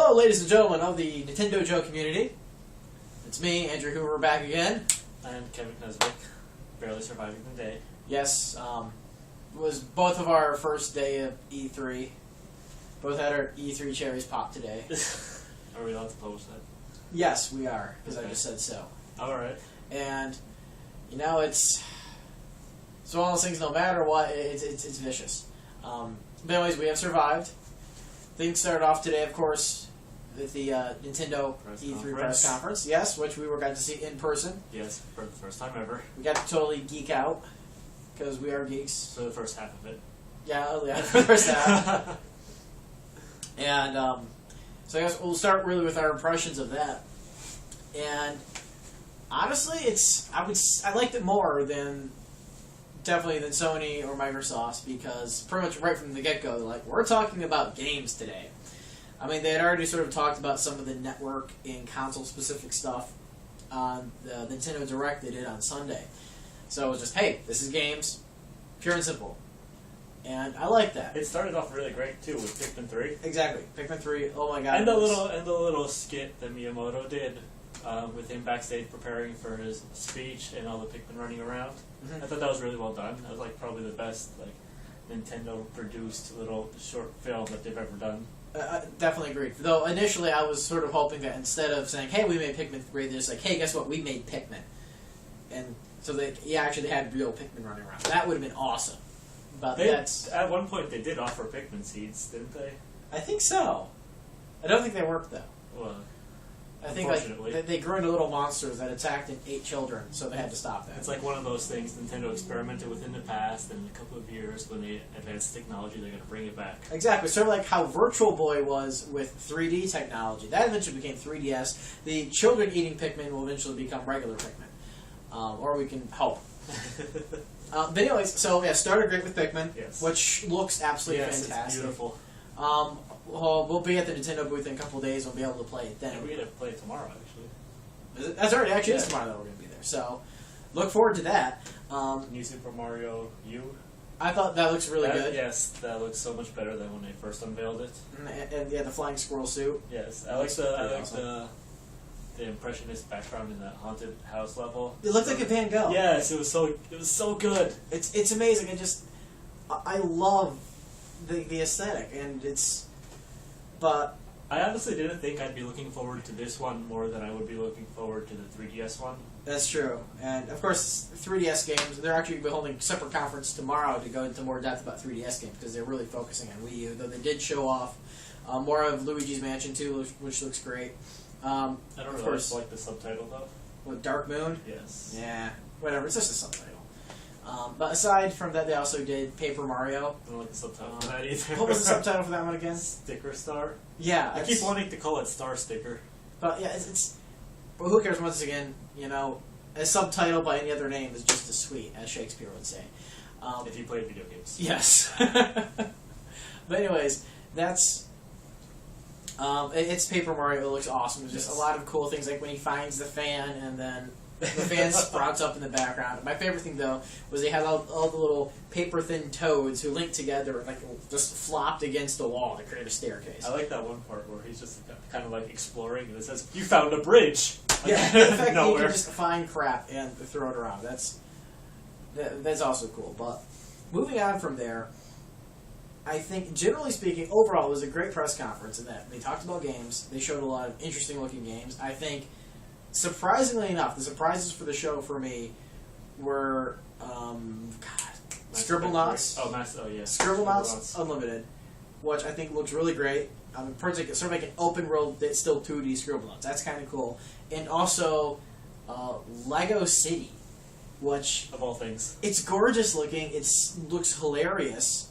Hello, ladies and gentlemen of the Nintendo Joe community. It's me, Andrew Hoover, back again. And Kevin Nesbitt, barely surviving the day. Yes, it was both of our first day of E3. Both had our E3 cherries popped today. Are we allowed to post that? Yes, we are, because Okay. I just said so. Alright. And, you know, it's one of those things, no matter what, it's vicious. But anyways, we have survived. Things started off today, of course, with the Nintendo E3 press conference. Yes, which we got to see in person. Yes, for the first time ever. We got to totally geek out, because we are geeks. For the first half of it. Yeah, for the first half. And, so I guess we'll start really with our impressions of that. And, honestly, I liked it more than Sony or Microsoft's, because pretty much right from the get-go, they're like, we're talking about games today. I mean, they had already sort of talked about some of the network and console-specific stuff on the Nintendo Direct they did on Sunday. So it was just, hey, this is games, pure and simple. And I like that. It started off really great, too, with Pikmin 3. Exactly. Pikmin 3, oh my god. And the little skit that Miyamoto did with him backstage preparing for his speech and all the Pikmin running around. Mm-hmm. I thought that was really well done. That was like probably the best Nintendo produced little short film that they've ever done. I definitely agree. Though initially I was sort of hoping that instead of saying, hey, we made Pikmin 3, they're just like, hey, guess what, we made Pikmin. And so they actually had real Pikmin running around. That would have been awesome. But at one point they did offer Pikmin seeds, didn't they? I think so. I don't think they worked though. Well, I think they grew into little monsters that attacked and ate children, so they had to stop that. It's like one of those things Nintendo experimented with in the past, and in a couple of years, when they advance technology, they're going to bring it back. Exactly, sort of like how Virtual Boy was with 3D technology. That eventually became 3DS. The children eating Pikmin will eventually become regular Pikmin. Or we can hope. But anyways, so yeah, started great with Pikmin, yes. Which looks absolutely fantastic. It's beautiful. We'll be at the Nintendo booth in a couple of days. We'll be able to play it then. Yeah, we're going to play it tomorrow, actually. That's right. Actually, it's tomorrow that we're going to be there. So, look forward to that. New Super Mario U. I thought that looks really good. Yes, that looks so much better than when they first unveiled it. And yeah, the flying squirrel suit. Yes, I like the impressionist background in that haunted house level. It looked like a Van Gogh. Yes, it was so good. It's amazing. I love the aesthetic, and but I honestly didn't think I'd be looking forward to this one more than I would be looking forward to the 3DS one. That's true. And of course, 3DS games, they're actually holding a separate conference tomorrow to go into more depth about 3DS games, because they're really focusing on Wii U, though they did show off more of Luigi's Mansion 2, which looks great. I don't really like the subtitle, though. What, Dark Moon? Yes. Yeah, whatever, it's just a subtitle. But aside from that, they also did Paper Mario. I don't like the subtitle for that either. What was the subtitle for that one again? Sticker Star? Yeah. I keep wanting to call it Star Sticker. But yeah, but who cares? Once again, you know, a subtitle by any other name is just as sweet, as Shakespeare would say. If you played video games. Yes. But anyways, that's... it's Paper Mario. It looks awesome. There's just a lot of cool things, like when he finds the fan, and then the fan sprouts up in the background. My favorite thing, though, was they had all the little paper-thin toads who linked together and just flopped against the wall to create a staircase. I like that one part where he's just kind of exploring, and it says, "You found a bridge!" Yeah, in fact, you can just find crap and throw it around. That's also cool. But moving on from there, I think, generally speaking, overall, it was a great press conference in that they talked about games. They showed a lot of interesting-looking games. I think, surprisingly enough, the surprises for the show for me were, Scribblenauts. Yeah. Scribblenauts Unlimited, which I think looks really great. Sort of like an open world that's still 2D Scribblenauts. That's kind of cool. And also, Lego City, which... Of all things. It's gorgeous looking. It looks hilarious.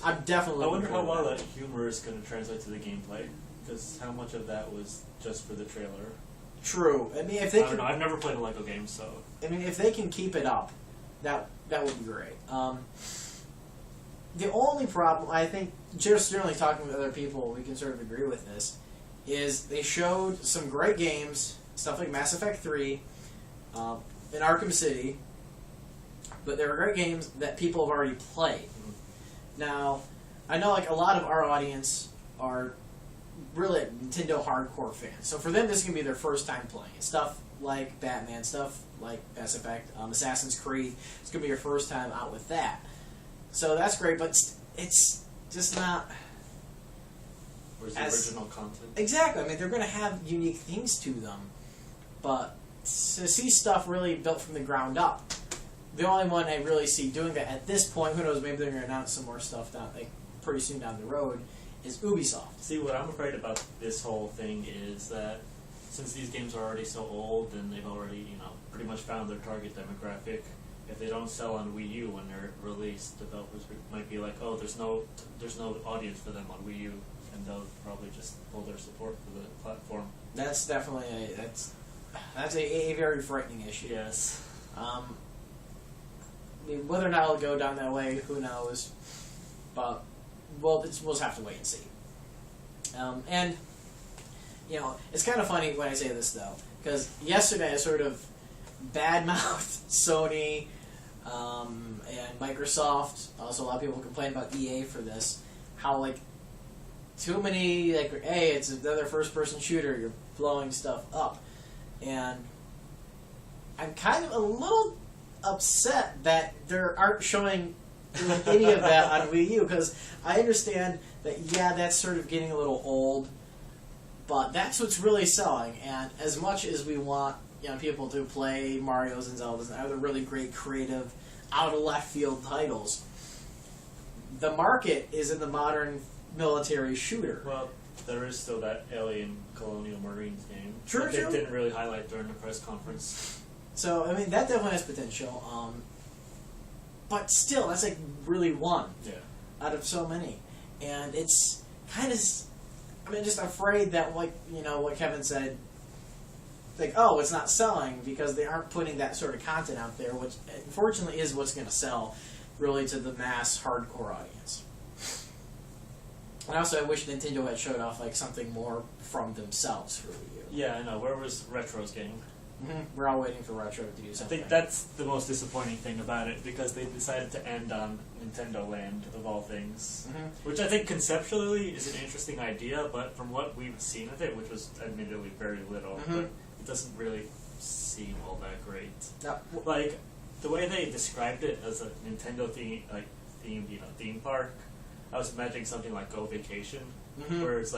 I'm definitely... I wonder how well that humor is going to translate to the gameplay, because how much of that was just for the trailer. True. I mean, if they I don't know. I've never played a Lego game, so... I mean, if they can keep it up, that would be great. The only problem, I think, just generally talking with other people, we can sort of agree with this, is they showed some great games, stuff like Mass Effect 3, in Arkham City, but they were great games that people have already played. Now, I know a lot of our audience are really Nintendo hardcore fans. So for them, this is going to be their first time playing it. Stuff like Batman, stuff like Mass Effect, Assassin's Creed. It's going to be your first time out with that. So that's great, but it's just not... Where's the original content? Exactly. I mean, they're going to have unique things to them, but to see stuff really built from the ground up, the only one I really see doing that at this point, who knows, maybe they're going to announce some more stuff pretty soon down the road, is Ubisoft. See, what I'm afraid about this whole thing is that since these games are already so old and they've already, pretty much found their target demographic, if they don't sell on Wii U when they're released, developers might be like, oh, there's no audience for them on Wii U, and they'll probably just pull their support for the platform. That's definitely that's a very frightening issue. Yes. I mean, whether or not it'll go down that way, who knows? But we'll just have to wait and see. And it's kind of funny when I say this though, because yesterday I sort of badmouthed Sony and Microsoft. Also, a lot of people complain about EA for this. How too many hey, it's another first-person shooter. You're blowing stuff up, and I'm kind of a little upset that they aren't showing any of that on Wii U, because I understand that that's sort of getting a little old, but that's what's really selling. And as much as we want people to play Mario's and Zelda's and other really great creative out of left field titles, the market is in the modern military shooter. Well, there is still that Alien Colonial Marines game True. They didn't really highlight during the press conference. So I mean that definitely has potential, but still that's really one out of so many, and it's kind of just afraid that what Kevin said, it's not selling because they aren't putting that sort of content out there, which unfortunately is what's going to sell really to the mass hardcore audience. And also, I wish Nintendo had showed off something more from themselves for Wii U. Yeah, I know. Where was Retro's game? Mm-hmm. We're all waiting for Retro to do something. I think that's the most disappointing thing about it, because they decided to end on Nintendo Land, of all things. Mm-hmm. Which I think conceptually is an interesting idea, but from what we've seen of it, which was admittedly very little, but it doesn't really seem all that great. The way they described it as a Nintendo theme park, I was imagining something like Go Vacation, where it's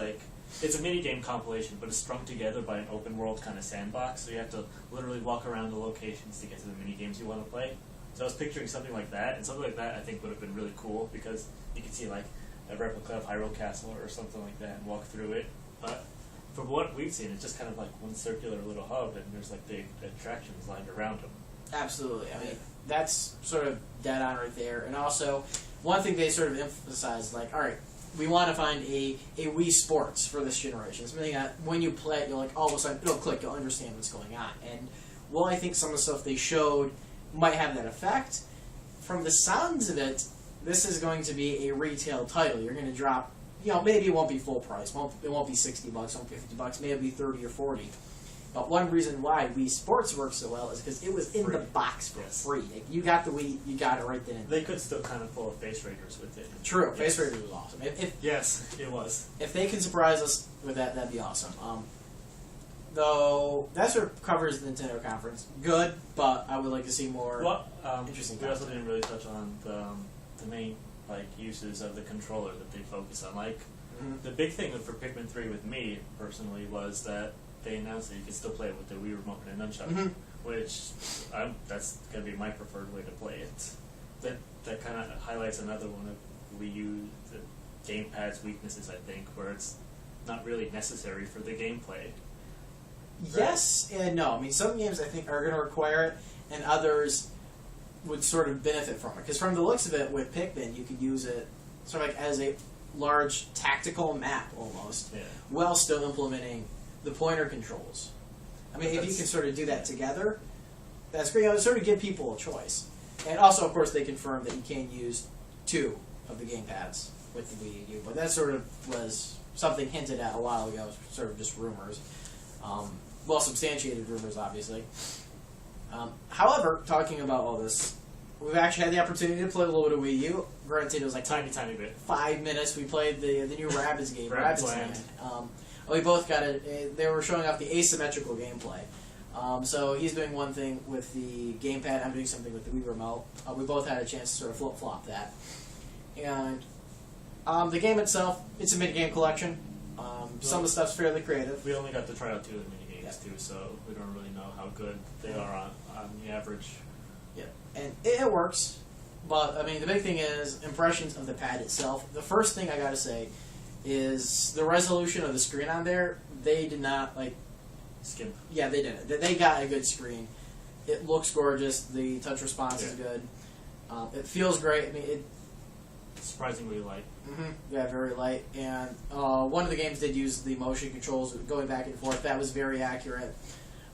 it's a minigame compilation, but it's strung together by an open world kind of sandbox, so you have to literally walk around the locations to get to the minigames you want to play. So I was picturing something like that, and something like that I think would have been really cool, because you could see a replica of Hyrule Castle or something like that and walk through it. But from what we've seen, it's just kind of one circular little hub, and there's big attractions lined around them. Absolutely. I mean, that's sort of dead on right there. And also, one thing they sort of emphasized, all right, we want to find a Wii Sports for this generation. Something that when you play it, you're all of a sudden, it'll click, you'll understand what's going on. And while I think some of the stuff they showed might have that effect, from the sounds of it, this is going to be a retail title. You're going to drop, maybe it won't be full price. It won't be $60, it won't be $50, maybe it'll be 30 or 40. But one reason why Wii Sports works so well is because it was in the box for free. You got the Wii, you got it right then. They could still kind of pull a Face Raiders with it. True, Face Raiders was awesome. Yes, it was. If they can surprise us with that, that'd be awesome. Though that sort of covers the Nintendo conference. Good, but I would like to see more interesting. We also didn't really touch on the main uses of the controller that they focus on. The big thing for Pikmin 3 with me personally was that they announced that you could still play it with the Wii remote and a nunchuck, which that's going to be my preferred way to play it. That kind of highlights another one of Wii U, the gamepad's weaknesses, I think, where it's not really necessary for the gameplay. Right? Yes and no. I mean, some games I think are going to require it, and others would sort of benefit from it. Because from the looks of it, with Pikmin, you could use it sort of as a large tactical map almost, while still implementing the pointer controls. I mean, if you can sort of do that together, that's great. It would sort of give people a choice. And also, of course, they confirmed that you can use 2 of the gamepads with the Wii U, but that sort of was something hinted at a while ago, sort of just rumors. Well-substantiated rumors, obviously. However, talking about all this, we've actually had the opportunity to play a little bit of Wii U. Granted, it was tiny bit. 5 minutes. We played the new Rabbids game, Rabbids Land. We both got it. They were showing off the asymmetrical gameplay. So he's doing one thing with the gamepad. I'm doing something with the Wii remote. We both had a chance to sort of flip flop that. And the game itself, it's a mid-game collection. Some of the stuff's fairly creative. We only got to try out 2 of the mini games too, so we don't really know how good they are on the average. Yeah, and it works. But I mean, the big thing is impressions of the pad itself. The first thing I gotta say is the resolution of the screen on there. They did not skimp. Yeah, they did it. They got a good screen. It looks gorgeous. The touch response is good. It feels great. I mean, It's surprisingly light. Yeah, very light. And one of the games did use the motion controls going back and forth. That was very accurate.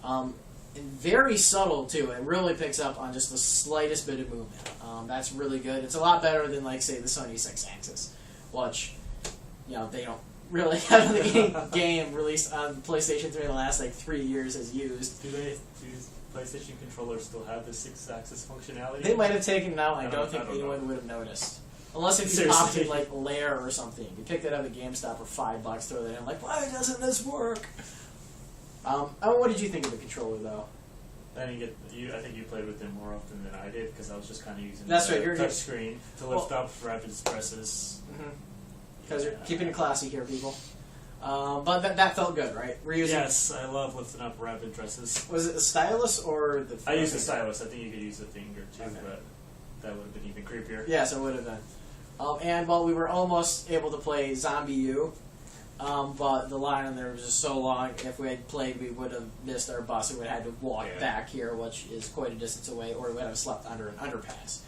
And very subtle, too. It really picks up on just the slightest bit of movement. That's really good. It's a lot better than, say, the Sony 6-axis, which, they don't really have any game released on PlayStation 3 in the last, 3 years has used. Do these PlayStation controllers still have the 6-axis functionality? They might have taken it out. I don't think know. anyone would have noticed. Unless if you popped in, Lair or something. You picked it up at GameStop for $5, throw that in, why doesn't this work? What did you think of the controller, though? I think you played with them more often than I did, because I was just kind of using That's the right, touch screen to lift up rapid presses. Because you're keeping it classy here, people. But that felt good, right? Yes, I love lifting up rapid presses. Was it the stylus or the... I used the stylus. I think you could use the finger too, but that would have been even creepier. Yes, it would have been. And we were almost able to play Zombie U, but the line on there was just so long. If we had played, we would have missed our bus and would have had to walk back here, which is quite a distance away, or we would have slept under an underpass.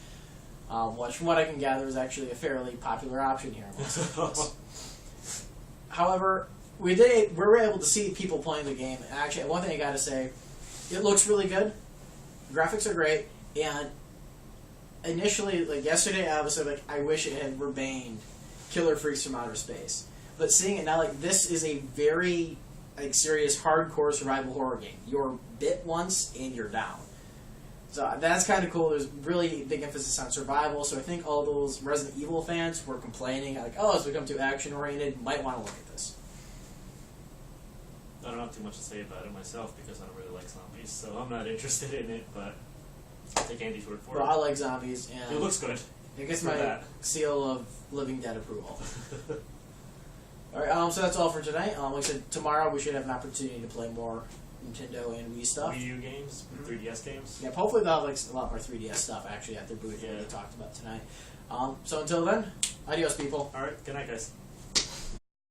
Which, from what I can gather, is actually a fairly popular option here. However, we were able to see people playing the game. And actually, one thing I got to say, it looks really good. Graphics are great, and initially, yesterday, I was sort of I wish it had remained Killer Freaks from Outer Space. But seeing it now, this is a very serious, hardcore survival horror game. You're bit once and you're down. So that's kind of cool. There's really big emphasis on survival. So I think all those Resident Evil fans who were complaining, it's become too action-oriented, might want to look at this. I don't have too much to say about it myself because I don't really like zombies, so I'm not interested in it, but I'll take Andy's word for it. Well, I like zombies, and it looks good. It gets my seal of Living Dead approval. Alright, so that's all for tonight. Like I said, tomorrow we should have an opportunity to play more Nintendo and Wii stuff. Wii U games, 3DS games. Yeah, hopefully they'll have a lot more 3DS stuff actually at their booth that we talked about tonight. So until then, adios, people. Alright, good night, guys.